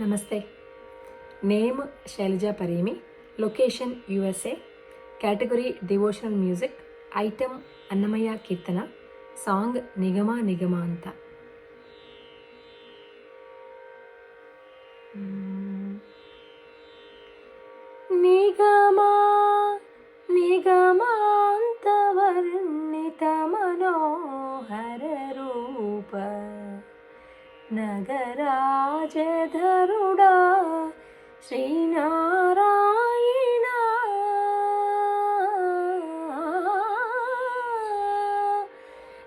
నమస్తే. Name Shailaja Parimi. Location USA. Category devotional music. Item Annamayya కీర్తన. Song నిగమ నిగమాంత. నిగమా నిగమాంత వర్ణిత మనోహర రూప నగరాజధరుడా శ్రీనారాయణ.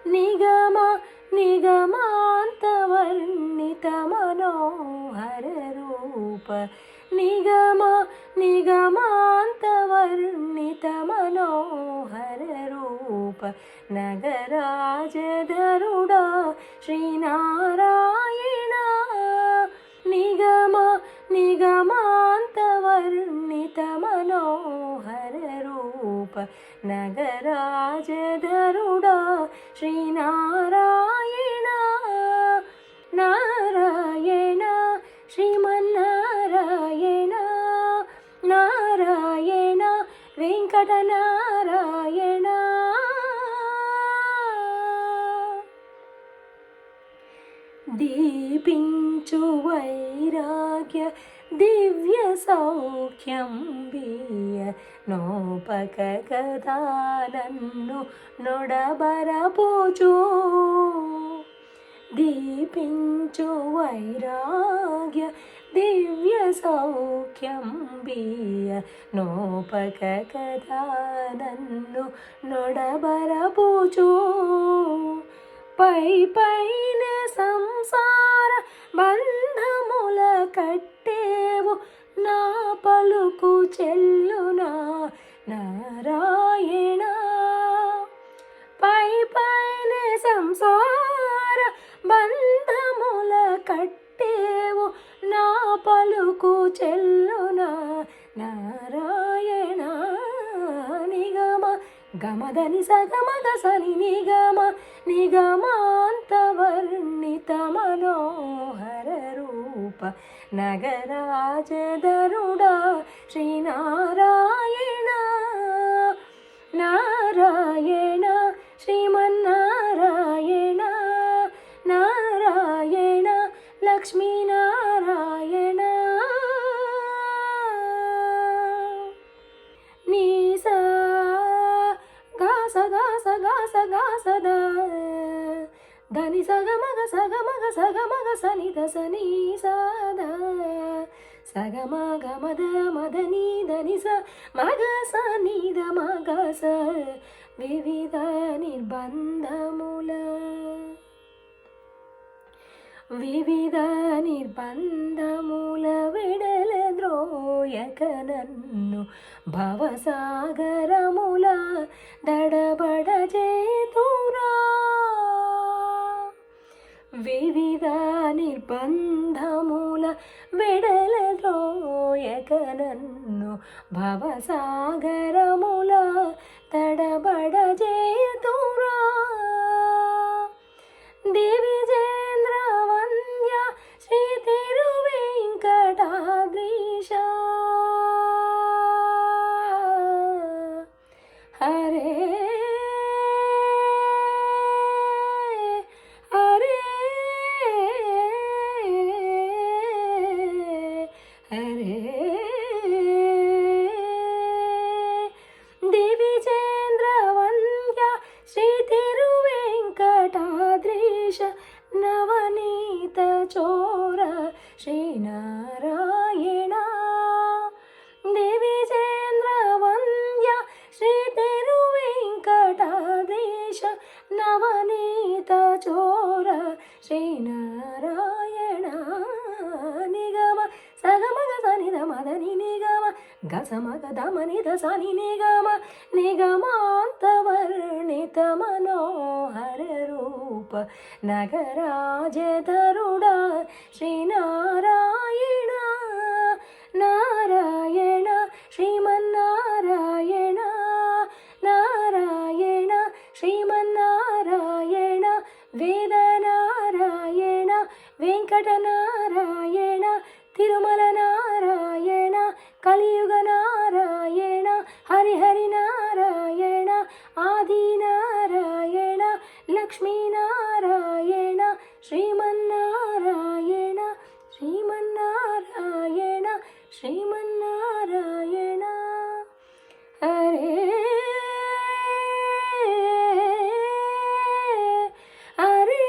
నిగమ నిగమాంతవర్ణిత మనోహర రూప నిగమ నిగమాంతవర్ణిత మనోహర రూప నగరాజధరుడా శ్రీనారాయణ. నిగమ నిగమాంతవర్ణిత మనోహర రూప నగరాజధరుడా శ్రీనారాయణ. నారాయణ శ్రీమన్నారాయణ నారాయణ వెంకటనారాయణ. దీపించు వైరాగ్య దివ్య సౌఖ్యం బియ నోపక కదా నన్ను నొడబరపోచు. దీపించు వైరాగ్య దివ్య సౌఖ్యం బియ నోపక కదా నన్ను నొడబరపోచు. పై పైన సంసార బంధముల కట్టేవు నా పలుకు చెల్లునా నారాయణ. పై పైన సంసార బంధముల కట్టేవు నా పలుకు చెల్లునా నారాయణ. నిగమ గమదని సగమగ సని నిగమ నిగమాంతవర్ణిత మనోహర రూప నగరాజధరుడా శ్రీనారాయణ. నారాయణ శ్రీమన్నారాయణ నారాయణ లక్ష్మీనారాయణ. నీసా గాస గాస గాస గాసద ధని సగమగ సగమగ సగమగ సని దసని సాద సగమ గమద మదని ధని స మగ సని ద మగ స వివిధ నిర్బంధముల వివిధ నిర్బంధముల విడల ద్రోయక నన్ను భవసాగరముల దడబడ చేతురా. వివిధ నిర్బంధముల విడల ద్రోయక నన్ను భవసాగరముల తడబడ చేతురా. దివిజేంద్ర వంద్య శ్రీ తిరువేంకటాద్రీశ హరే హరే హరే. దివిజేంద్ర వంద్య శ్రీ తిరువేంకటాద్రీశ నవనీత చోర శ్రీనారాయణ. దివిజేంద్ర వంద్య శ్రీ తిరువేంకటాద్రీశ నవనీత చోర శ్రీనారాయణ. నిగమ సగమగ సని మదని నిగమ గసమగ దమని దసని నిగమ నిగమాంతవర్ణిత మనోహర రూప నగరాజధరుడా శ్రీనారాయణ. నారాయణ శ్రీమన్నారాయణ నారాయణ శ్రీమన్నారాయణ వేదనారాయణ వెంకటనారాయణ తిరుమల నారాయణ కలియుగ నారాయణ హరిహరి నారాయణ ఆది Narayana Lakshmi Narayana Srimannarayana Srimannarayana Srimannarayana Hare Hare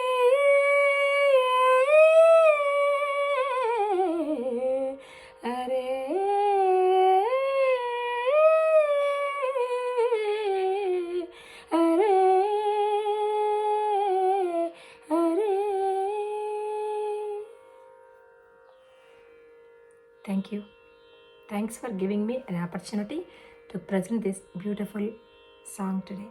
Hare Hare Hare. Thank you. Thanks for giving me an opportunity to present this beautiful song today.